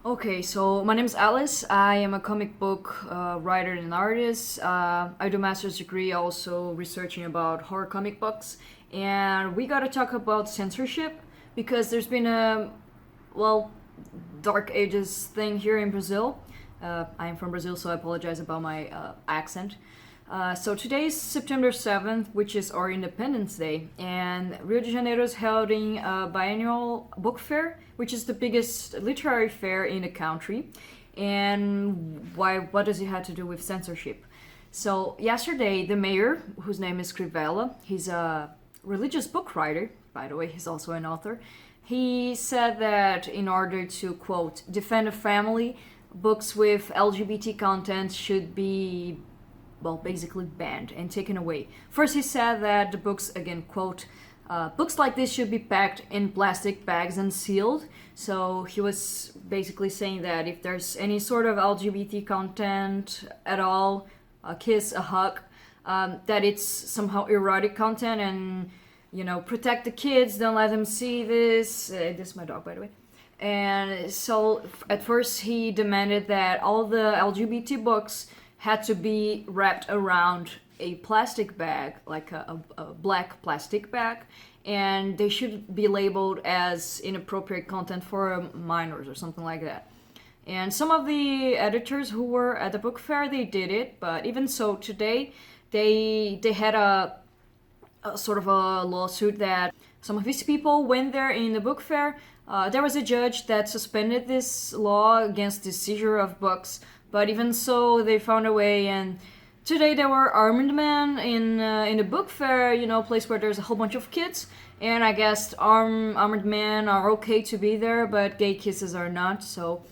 Okay, so my name is Alice. I am a comic book writer and artist. I do master's degree also researching about horror comic books. And we gotta talk about censorship because there's been a, well, dark ages thing here in Brazil. I am from Brazil, so I apologize about my accent. So today is September 7th, which is our Independence Day, and Rio de Janeiro is holding a biennial book fair, which is the biggest literary fair in the country. And why? What does it have to do with censorship? So yesterday, the mayor, whose name is Crivella, he's a religious book writer, by the way, he's also an author. He said that in order to, quote, defend a family, books with LGBT content should be, well, basically banned and taken away. First, he said that the books, again, quote, books like this should be packed in plastic bags and sealed. So he was basically saying that if there's any sort of LGBT content at all, a kiss, a hug, that it's somehow erotic content, and protect the kids, don't let them see this. This is my dog, by the way. And so at first he demanded that all the LGBT books had to be wrapped around a plastic bag, like a black plastic bag, and they should be labeled as inappropriate content for minors or something like that. And some of the editors who were at the book fair, they did it, but even so, today they had a sort of a lawsuit that some of these people went there in the book fair. There was a judge that suspended this law against the seizure of books, but even so, they found a way. And today there were armed men in the book fair, place where there's a whole bunch of kids. And I guess armed men are okay to be there, but gay kisses are not. So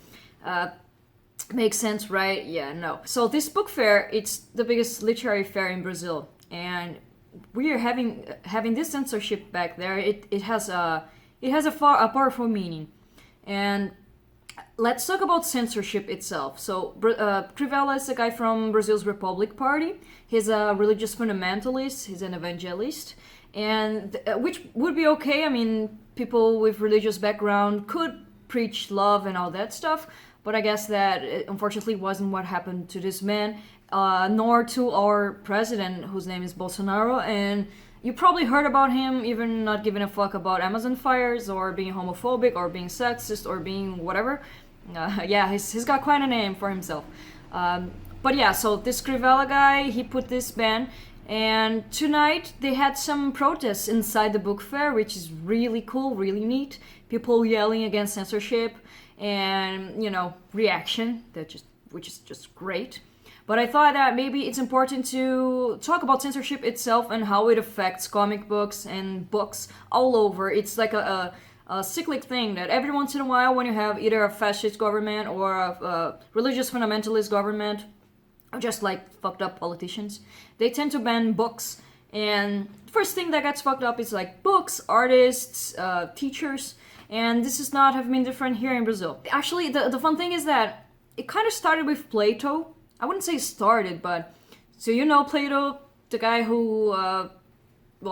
makes sense, right? Yeah, no. So this book fair, it's the biggest literary fair in Brazil, and we are having this censorship back there. It has a powerful meaning. And let's talk about censorship itself. So Crivella is a guy from Brazil's Republic Party. He's a religious fundamentalist. He's an evangelist, and which would be okay. I mean, people with religious background could preach love and all that stuff, but I guess that unfortunately wasn't what happened to this man, nor to our president, whose name is Bolsonaro. And you probably heard about him even not giving a fuck about Amazon fires, or being homophobic, or being sexist, or being whatever. Yeah, he's got quite a name for himself. But yeah, so this Crivella guy, he put this ban, and tonight they had some protests inside the book fair, which is really cool, really neat. People yelling against censorship, and reaction which is just great. But I thought that maybe it's important to talk about censorship itself and how it affects comic books and books all over. It's like a cyclic thing that every once in a while, when you have either a fascist government or a religious fundamentalist government, or just like fucked up politicians, they tend to ban books. And the first thing that gets fucked up is like books, artists, teachers. And this is not have been different here in Brazil. Actually, the fun thing is that it kind of started with Plato. I wouldn't say started, but so Plato, the guy who,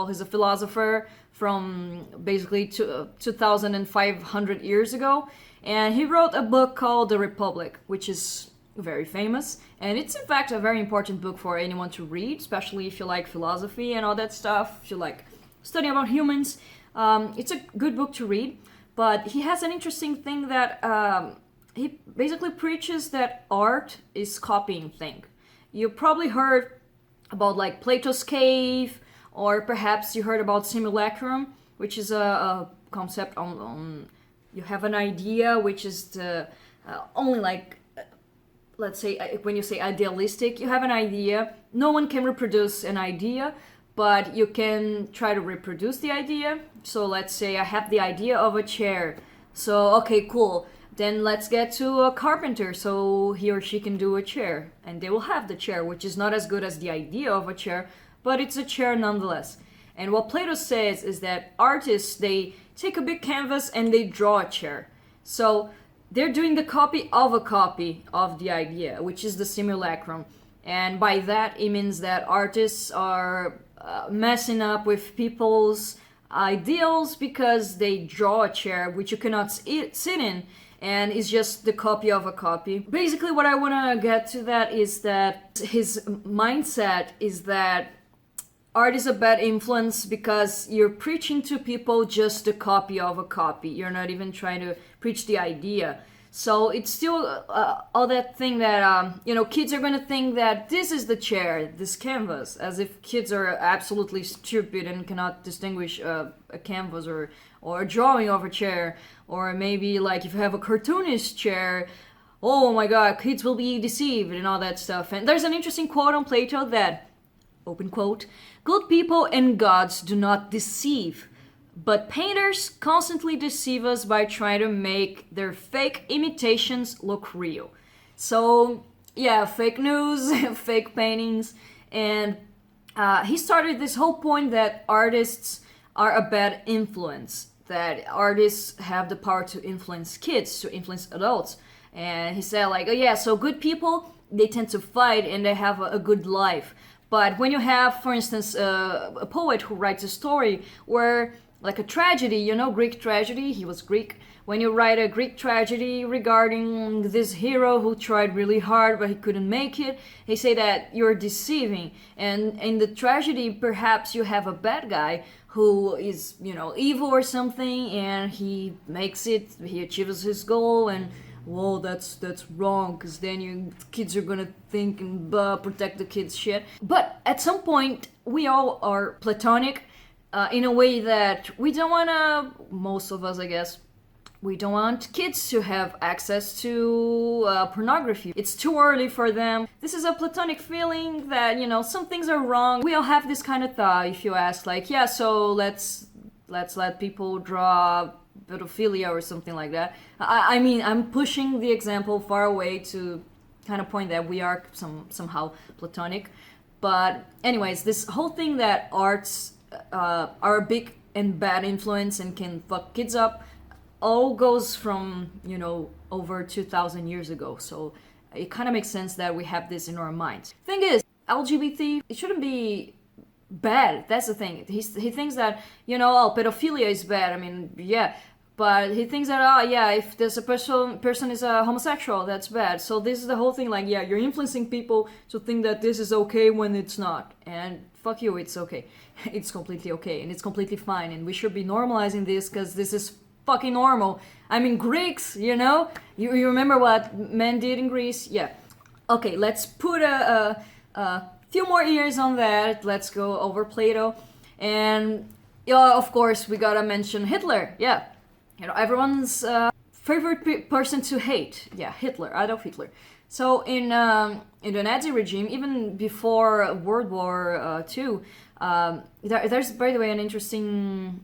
he's a philosopher from basically 2,500 years ago, and he wrote a book called The Republic, which is very famous, and it's in fact a very important book for anyone to read, especially if you like philosophy and all that stuff, if you like studying about humans. It's a good book to read, but he has an interesting thing that he basically preaches that art is copying thing. You probably heard about like Plato's cave, or perhaps you heard about simulacrum, which is a concept on you have an idea, which is the only like, let's say when you say idealistic, you have an idea. No one can reproduce an idea, but you can try to reproduce the idea. So let's say I have the idea of a chair. So okay, cool. Then let's get to a carpenter so he or she can do a chair. And they will have the chair, which is not as good as the idea of a chair, but it's a chair nonetheless. And what Plato says is that artists, they take a big canvas and they draw a chair. So they're doing the copy of the idea, which is the simulacrum. And by that, it means that artists are messing up with people's ideals because they draw a chair which you cannot sit in, and it's just the copy of a copy. Basically, what I want to get to that is that his mindset is that art is a bad influence because you're preaching to people just a copy of a copy. You're not even trying to preach the idea. So it's still all that thing that, kids are going to think that this is the chair, this canvas, as if kids are absolutely stupid and cannot distinguish a canvas or a drawing of a chair. Or maybe like if you have a cartoonist chair, oh my god, kids will be deceived and all that stuff. And there's an interesting quote on Plato that, open quote, "Good people and gods do not deceive, but painters constantly deceive us by trying to make their fake imitations look real." So, yeah, fake news, fake paintings. And he started this whole point that artists are a bad influence, that artists have the power to influence kids, to influence adults. And he said, like, oh yeah, so good people, they tend to fight and they have a good life. But when you have, for instance, a poet who writes a story where, like a tragedy, Greek tragedy, he was Greek. When you write a Greek tragedy regarding this hero who tried really hard but he couldn't make it, they say that you're deceiving. And in the tragedy, perhaps you have a bad guy who is, evil or something, and he makes it, he achieves his goal, and whoa, that's wrong, because then kids are gonna think and protect the kids shit. But at some point, we all are platonic in a way that we don't wanna, most of us I guess, we don't want kids to have access to pornography. It's too early for them. This is a platonic feeling that, some things are wrong. We all have this kind of thought if you ask, like, yeah, so let's let people draw pedophilia or something like that. I mean, I'm pushing the example far away to kind of point that we are somehow platonic. But anyways, this whole thing that arts are a big and bad influence and can fuck kids up all goes from, over 2,000 years ago. So it kind of makes sense that we have this in our minds. Thing is, LGBT, it shouldn't be bad. That's the thing. He thinks that, pedophilia is bad. I mean, yeah. But he thinks that, if there's a person is a homosexual, that's bad. So this is the whole thing, like, yeah, you're influencing people to think that this is okay when it's not. And fuck you, it's okay. It's completely okay, and it's completely fine. And we should be normalizing this, because this is fucking normal. I mean, Greeks, you remember what men did in Greece? Yeah. Okay, let's put a few more years on that. Let's go over Plato. And, of course, we gotta mention Hitler. Yeah. Everyone's favorite person to hate. Yeah, Hitler, Adolf Hitler. So in the Nazi regime, even before World War II, there's, by the way, an interesting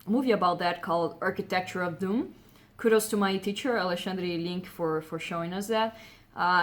movie about that called Architecture of Doom. Kudos to my teacher, Alexandre Link, for showing us that.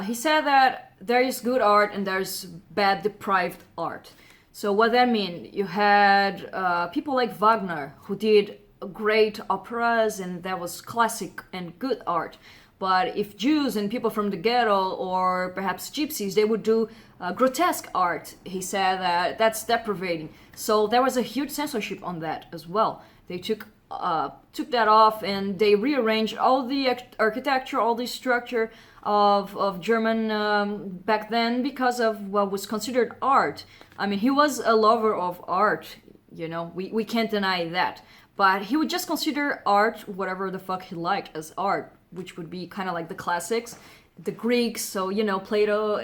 He said that there is good art and there's bad deprived art. So what that mean? You had people like Wagner, who did great operas, and that was classic and good art. But if Jews and people from the ghetto, or perhaps gypsies, they would do grotesque art, he said that that's deprivating. So there was a huge censorship on that as well. They took that off, and they rearranged all the architecture, all the structure of German back then, because of what was considered art. I mean, he was a lover of art, we can't deny that. But he would just consider art, whatever the fuck he liked, as art, which would be kind of like the classics, the Greeks. So Plato.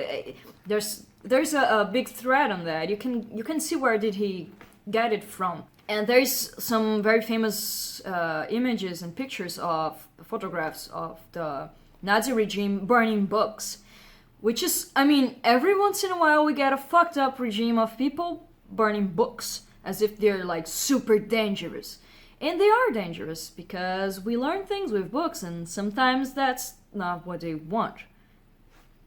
There's a big thread on that. You can see where did he get it from. And there's some very famous images and pictures of photographs of the Nazi regime burning books, which is, I mean, every once in a while we get a fucked up regime of people burning books as if they're like super dangerous. And they are dangerous because we learn things with books, and sometimes that's not what they want.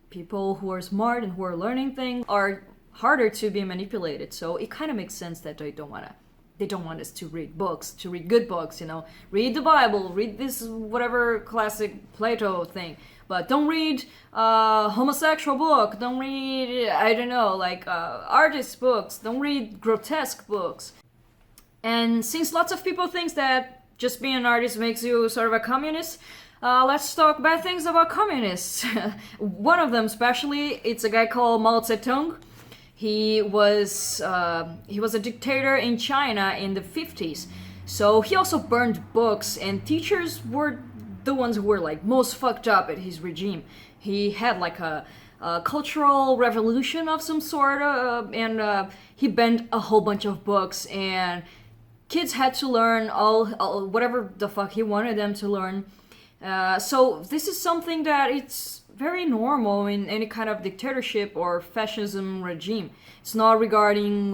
People who are smart and who are learning things are harder to be manipulated. So it kind of makes sense that they don't want us to read books, to read good books, read the Bible, read this whatever classic Plato thing. But don't read homosexual book, don't read, artist books, don't read grotesque books. And since lots of people think that just being an artist makes you sort of a communist, Let's talk bad things about communists. One of them, especially, it's a guy called Mao Zedong. He was a dictator in China in the 50s. So he also burned books, and teachers were the ones who were like most fucked up at his regime. He had like a cultural revolution of some sort, and he banned a whole bunch of books, and kids had to learn all whatever the fuck he wanted them to learn. So this is something that it's very normal in any kind of dictatorship or fascism regime. It's not regarding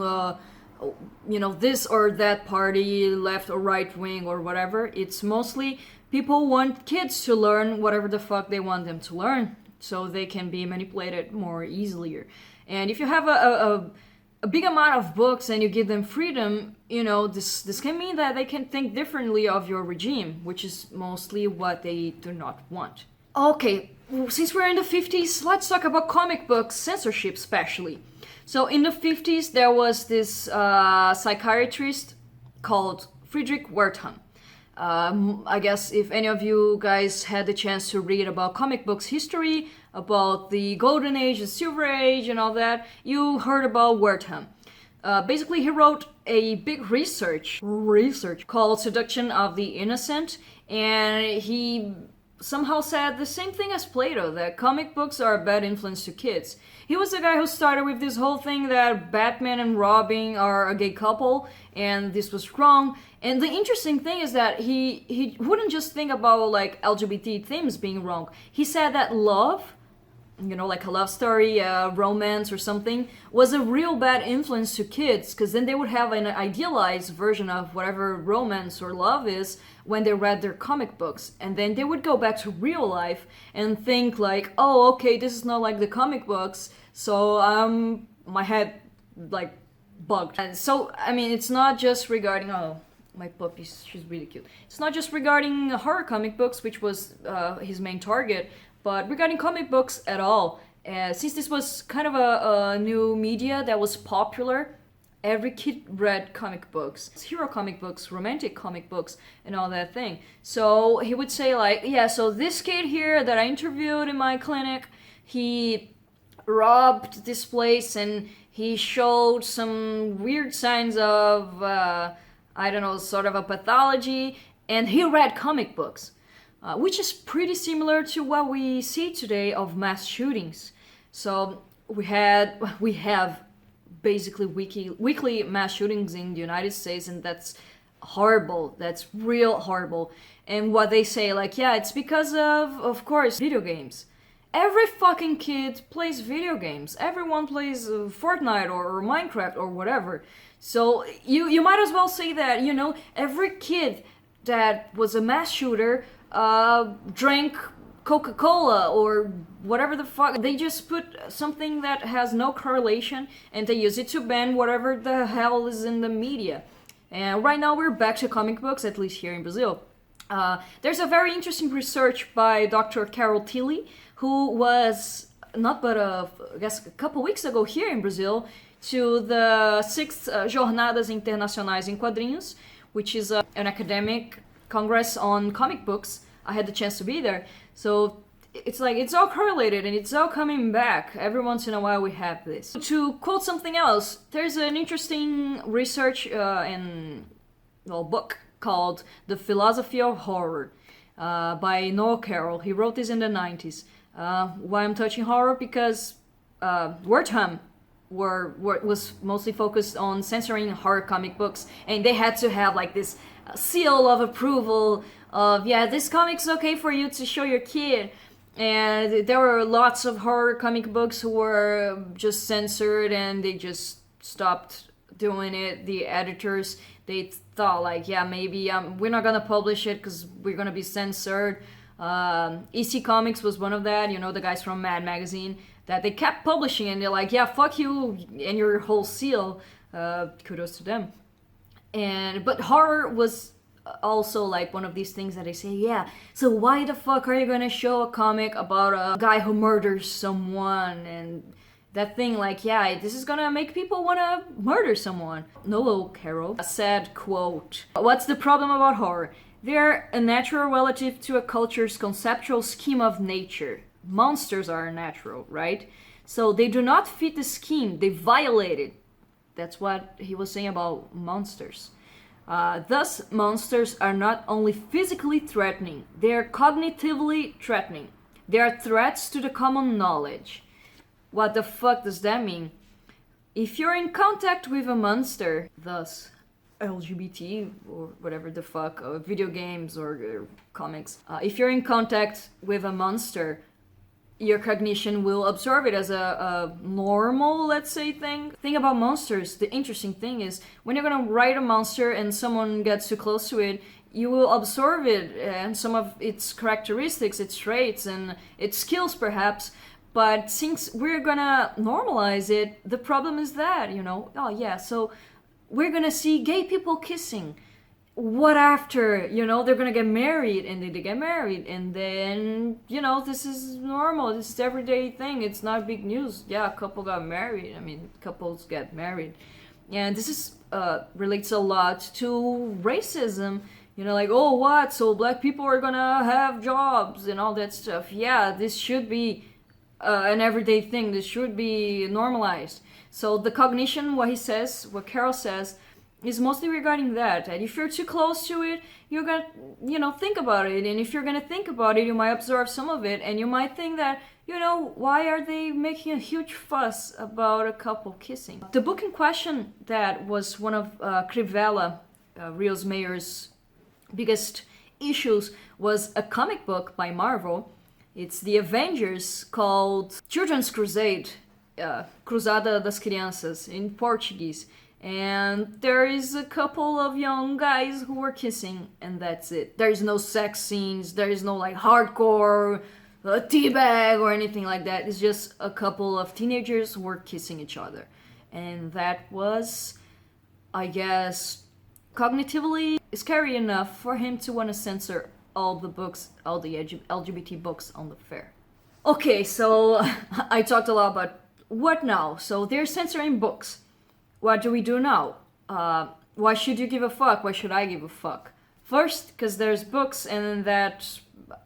this or that party, left or right wing or whatever. It's mostly people want kids to learn whatever the fuck they want them to learn, so they can be manipulated more easily. And if you have a big amount of books and you give them freedom, this can mean that they can think differently of your regime, which is mostly what they do not want. Okay, since we're in the 50s, let's talk about comic book censorship especially. So in the 50s, there was this psychiatrist called Friedrich Wertham. I guess if any of you guys had the chance to read about comic books history, about the Golden Age, the Silver Age, and all that, you heard about Wertham. Basically, he wrote a big research called Seduction of the Innocent, and he somehow said the same thing as Plato, that comic books are a bad influence to kids. He was the guy who started with this whole thing that Batman and Robin are a gay couple, and this was wrong. And the interesting thing is that he wouldn't just think about like LGBT themes being wrong. He said that love, like a love story, romance or something, was a real bad influence to kids, because then they would have an idealized version of whatever romance or love is when they read their comic books, and then they would go back to real life and think like, oh, okay, this is not like the comic books, so my head like bugged. And so I mean, it's not just regarding my puppy, she's really cute. It's not just regarding horror comic books, which was his main target, but regarding comic books at all. Since this was kind of a new media that was popular, every kid read comic books, hero comic books, romantic comic books, and all that thing. So he would say like, yeah, so this kid here that I interviewed in my clinic, he robbed this place and he showed some weird signs of, sort of a pathology, and he read comic books. Which is pretty similar to what we see today of mass shootings. So we have basically weekly mass shootings in the United States, and that's horrible. That's real horrible. And what they say, like, yeah, it's because of course, video games. Every fucking kid plays video games. Everyone plays Fortnite or Minecraft or whatever. So you might as well say that, every kid that was a mass shooter drank Coca-Cola or whatever the fuck. They just put something that has no correlation and they use it to ban whatever the hell is in the media. And right now we're back to comic books, at least here in Brazil. There's a very interesting research by Dr. Carol Tilly, who was I guess a couple weeks ago here in Brazil to the 6th Jornadas Internacionais em Quadrinhos, which is an academic congress on comic books. I had the chance to be there. So it's like, it's all correlated and it's all coming back. Every once in a while we have this. To quote something else, there's an interesting research book called The Philosophy of Horror by Noel Carroll. He wrote this in the 90s. Why I'm touching horror? Because Wertham was mostly focused on censoring horror comic books, and they had to have like this seal of approval of, yeah, this comic's okay for you to show your kid. And there were lots of horror comic books who were just censored and they just stopped doing it. The editors, they thought like, yeah, maybe we're not gonna publish it because we're gonna be censored. EC Comics was one of that, the guys from Mad Magazine, that they kept publishing and they're like, yeah, fuck you and your whole seal. Kudos to them. But horror was also like one of these things that they say, yeah, so why the fuck are you gonna show a comic about a guy who murders someone? And that thing, like, yeah, this is gonna make people wanna murder someone. Noel Carroll said, quote, "What's the problem about horror? They're a natural relative to a culture's conceptual scheme of nature. Monsters are natural, right? So they do not fit the scheme, they violate it. That's what he was saying about monsters. Thus, monsters are not only physically threatening, they are cognitively threatening. They are threats to the common knowledge. What the fuck does that mean? If you're in contact with a monster, thus LGBT or whatever the fuck, video games or comics, if you're in contact with a monster, your cognition will absorb it as a normal, let's say, thing about monsters. The interesting thing is when you're gonna write a monster and someone gets too close to it, you will absorb it and some of its characteristics, its traits, and its skills perhaps. But since we're gonna normalize it, the problem is that, oh yeah, so we're gonna see gay people kissing. What after? They're gonna get married, and they get married, and then, this is normal. This is everyday thing. It's not big news. Yeah, a couple got married. I mean, couples get married. And this is relates a lot to racism. Like, oh, what? So black people are gonna have jobs and all that stuff. Yeah, this should be an everyday thing. This should be normalized. So the cognition, what Carol says, is mostly regarding that. And if you're too close to it, you're gonna, think about it. And if you're gonna think about it, you might absorb some of it, and you might think that, why are they making a huge fuss about a couple kissing? The book in question that was one of Crivella, Rio de Janeiro's biggest issues, was a comic book by Marvel. It's the Avengers, called Children's Crusade, Cruzada das Crianças in Portuguese. And there is a couple of young guys who were kissing, and that's it. There is no sex scenes, there is no like hardcore teabag or anything like that. It's just a couple of teenagers who were kissing each other. And that was, I guess, cognitively scary enough for him to want to censor all the books, all the LGBT books on the fair. Okay, so I talked a lot about what now? So they're censoring books. What do we do now? Why should you give a fuck? Why should I give a fuck? First, because there's books, and that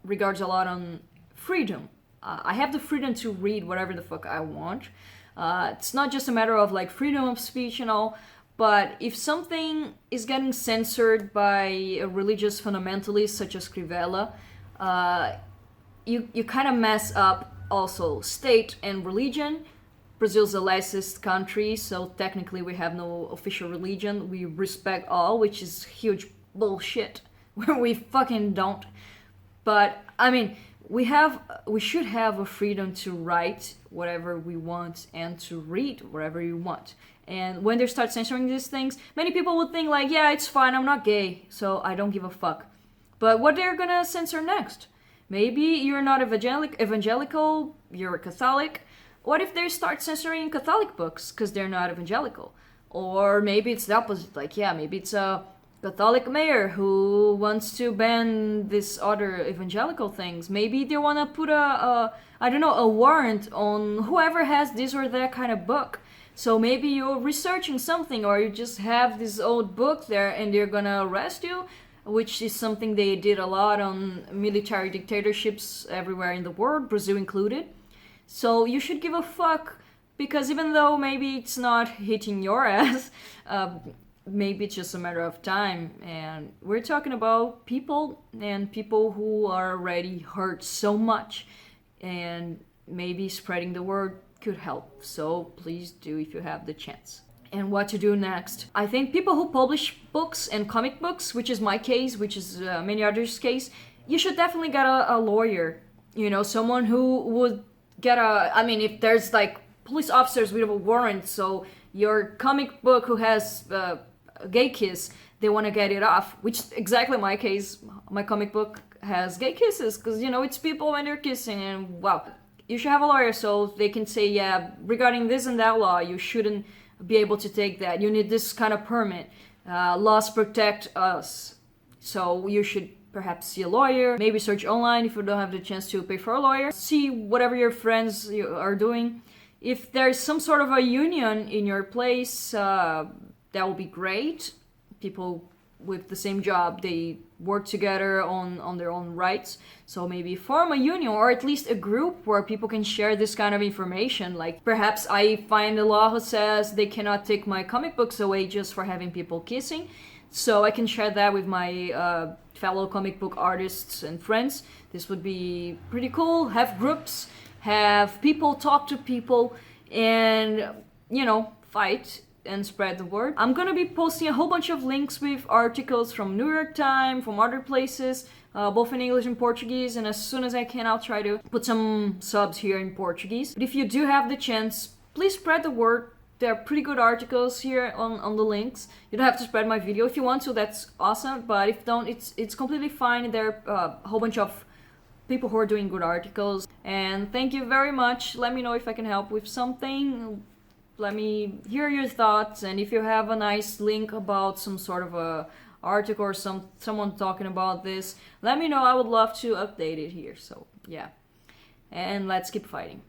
regards a lot on freedom. I have the freedom to read whatever the fuck I want. It's not just a matter of like freedom of speech and all, but if something is getting censored by a religious fundamentalist such as Crivella, you kind of mess up also state and religion. Brazil's a laicist country, so technically we have no official religion. We respect all, which is huge bullshit. We fucking don't. But I mean, we should have a freedom to write whatever we want and to read whatever you want. And when they start censoring these things, many people would think like, yeah, it's fine, I'm not gay, so I don't give a fuck. But what they're gonna censor next? Maybe you're not evangelical, you're a Catholic. What if they start censoring Catholic books because they're not evangelical? Or maybe it's the opposite, like, yeah, maybe it's a Catholic mayor who wants to ban this other evangelical things. Maybe they want to put a warrant on whoever has this or that kind of book. So maybe you're researching something, or you just have this old book there and they're gonna arrest you, which is something they did a lot on military dictatorships everywhere in the world, Brazil included. So you should give a fuck, because even though maybe it's not hitting your ass, maybe it's just a matter of time. And we're talking about people, and people who are already hurt so much, and maybe spreading the word could help. So please do if you have the chance. And what to do next? I think people who publish books and comic books, which is my case, which is many others' case, you should definitely get a lawyer. Someone who would get if there's like police officers with a warrant, so your comic book who has a gay kiss, they want to get it off, which is exactly my case. My comic book has gay kisses because it's people when they're kissing, and wow, you should have a lawyer so they can say, yeah, regarding this and that law, you shouldn't be able to take that, you need this kind of permit, laws protect us. So you should perhaps see a lawyer, maybe search online if you don't have the chance to pay for a lawyer, see whatever your friends are doing. If there's some sort of a union in your place, that would be great. People with the same job, they work together on their own rights. So maybe form a union, or at least a group where people can share this kind of information. Like perhaps I find a law who says they cannot take my comic books away just for having people kissing, so I can share that with my fellow comic book artists and friends. This would be pretty cool. Have groups, have people talk to people, and fight and spread the word. I'm gonna be posting a whole bunch of links with articles from New York Times, from other places, both in English and Portuguese, and as soon as I can, I'll try to put some subs here in Portuguese. But if you do have the chance, please spread the word. There are pretty good articles here on the links. You don't have to spread my video. If you want to, that's awesome, but if don't, it's completely fine. There are a whole bunch of people who are doing good articles. And thank you very much. Let me know if I can help with something. Let me hear your thoughts, and if you have a nice link about some sort of a article or someone talking about this, let me know. I would love to update it here. So yeah, and let's keep fighting.